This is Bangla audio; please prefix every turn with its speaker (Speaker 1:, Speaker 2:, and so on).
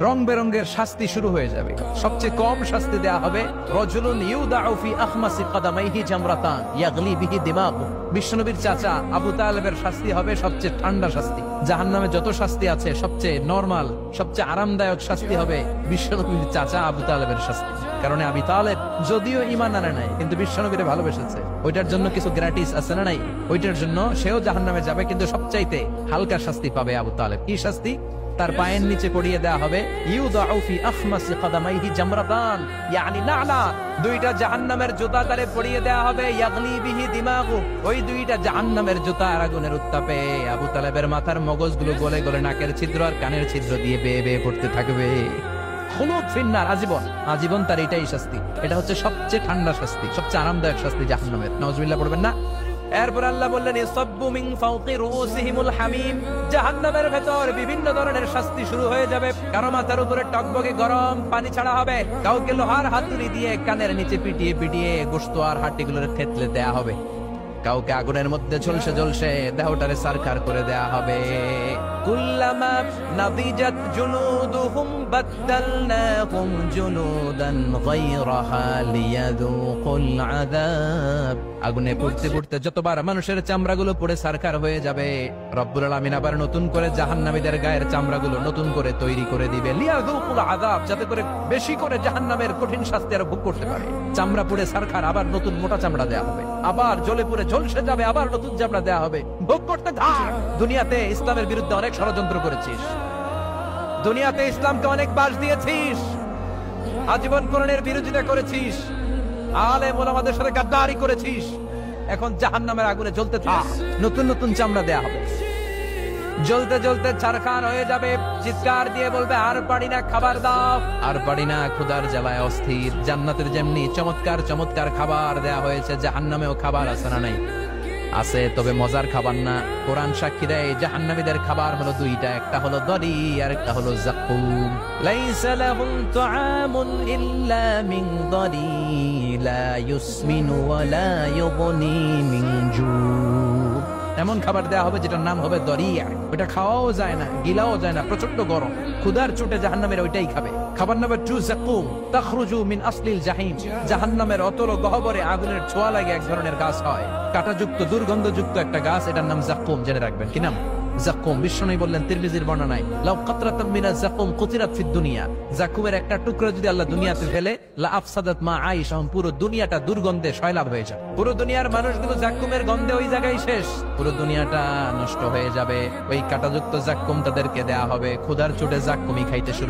Speaker 1: রং বেরঙের শাস্তি শুরু হয়ে যাবে। সবচেয়ে কম শাস্তি দেয়া হবে রাজুলুন ইউদাউ ফি আখমাসি কদামাইহি জামরাতান ইয়াগলি বিহি দিমাগু। বিশ্বনবীর চাচা আবু তালেবের শাস্তি হবে সবচেয়ে ঠান্ডা শাস্তি। জাহান্নামে যত শাস্তি আছে সবচেয়ে নরমাল, সবচেয়ে আরামদায়ক শাস্তি হবে বিশ্বনবীর চাচা আবু তালেবের শাস্তি। কারণ আবু তালেব যদিও ঈমান আনে নাই, কিন্তু বিশ্বনবীরে ভালোবেসেছে। ওইটার জন্য কিছু গ্র্যাটিস আছে না নাই? ওইটার জন্য সেও জাহান্নামে যাবে, কিন্তু সবচাইতে হালকা শাস্তি পাবে আবু তালেব। কি শাস্তি? তার পায়ের নিচে পড়িয়ে দেয়া হবে ইউদাউ ফি আখমাসি কদামাইহি জামরাতান, ইয়ানি নালা, দুইটা জাহান্নামের জুতা তারে পড়িয়ে দেয়া হবে, ইয়াগলি বিহি দিমাগু, ওই দুইটা জাহান্নামের জুতার আগুনের উত্তাপে আবু তালেবের মাথার মগজগুলো গলে গলে নাকের ছিদ্র আর কানের ছিদ্র দিয়ে বেয়ে বেয়ে পড়তে থাকবে। খুলুদ ফিন্নার, আজীবন, আজীবন তার এটাই শাস্তি। এটা হচ্ছে সবচেয়ে ঠান্ডা শাস্তি, সবচেয়ে আরামদায়ক শাস্তি জাহান্নামের। নাউজুবিল্লাহ পড়বেন না? এরপর আল্লাহ বললেন ইসাব্বু মিন ফাওকি রুউসিহিমুল হামিম, জাহান্নামের ভেতর বিভিন্ন ধরনের শাস্তি শুরু হয়ে যাবে। কারো মাথার উপরে টকবকে গরম পানি ছাড়া হবে, কাউকে লোহার হাতুড়ি দিয়ে কানের নিচে পিটিয়ে পিটিয়ে গোশত আর হাড্ডিগুলোর থেতলে দেয়া হবে, কাউকে আগুনের মধ্যে ঝলসে ঝলসে দেহটারে সারখার করে দেয়া হবে। কুল্লামা নাদিজাত জুনুদুহুম বাদদালনাহুম জুনুদান গায়রাহা লিয়াযুকুল আযাব। আগুনে পুড়তে পুড়তে যতবার মানুষের চামড়াগুলো পুড়ে সারখার হয়ে যাবে, রব্বুল আলামিন আবার নতুন করে জাহান্নামীদের গায়ের চামড়াগুলো নতুন করে তৈরি করে দিবে, লিয়াযুকুল আযাব, যাতে করে বেশি করে জাহান্নামের কঠিন শাস্তি আর ভোগ করতে পারে। চামড়া পুড়ে সারখার, আবার নতুন মোটা চামড়া দেয়া হবে, আবার জ্বলে পুড়ে ঝলসে যাবে, আবার নতুন চামড়া দেয়া হবে, ভোগ করতে থাক। দুনিয়াতে ইসলামের বিরুদ্ধে অনেক ষড়যন্ত্র করেছিস, দুনিয়াতে ইসলামকে অনেক বাস দিয়েছিস, আজীবন কোরআনের বিরোধিতা করেছিস, আলেম ওলামাদের সাথে গাদ্দারি করেছিস, এখন জাহান্নামের আগুনে জ্বলতে থাক। নতুন নতুন চামড়া দেয়া হবে, জ্বলতে জ্বলতে ছারখার হয়ে যাবে, চিৎকার দিয়ে বলবে আর পারি না, খাবার দাও, আর পারি না, ক্ষুধার জ্বালায় অস্থির। জান্নাতের যেমনি চমৎকার চমৎকার খাবার দেয়া হয়েছে, জাহান্নামেও খাবার আছে না নাই? আছে, তবে মজার খাবার না। কোরআন সাক্ষী দেয় জাহান্নামীদের খাবার হলো দুইটা, একটা হলো দরি আর একটা হলো যাকুম। লাইসা লাহুম তুআমুন ইল্লা মিন দরি লা ইউসমিনু ওয়া লা ইউগনি মিন জু। এমন খাবার দেয়া হবে যেটার নাম হবে দরিয়া, ওটা খাওয়াও যায় না, গিলাও যায় না, প্রচন্ড গরম, ক্ষুধার চোটে জাহান্নামের ওইটাই খাবে। খাবার নাম্বার 2 যাকুম, তাখরুজু মিন আসলিল জাহিম। জাহান্নামের অতল গহ্বরে আগুনের ছোঁয়া লাগে এক ধরনের গাছ হয়, কাঁটাযুক্ত দুর্গন্ধযুক্ত একটা গাছ, এটার নাম যাকুম। জেনে রাখবেন, কি নাম? যাকুম। বিশ্বনবী বললেন তিরমিজির বর্ণনায়, লাউ কাতরাতাম মিনাজ যাকুম কুতিরাত ফিদ দুনিয়া, যাকুমের একটা টুকরা যদি আল্লাহ দুনিয়াতে ফেলে, লা আফসাদাত মা আইশাহুম, পুরো দুনিয়াটা দুর্গন্ধে সয়লাব হয়ে যাবে। পুরো দুনিয়ার মানুষগুলো যাকুমের গন্ধে ওই জায়গায় শেষ, পুরো দুনিয়াটা নষ্ট হয়ে যাবে। ওই কাঁটাযুক্ত যাকুম তাদেরকে দেয়া হবে, ক্ষুধার চোটে যাকুমই খাইতে শুরু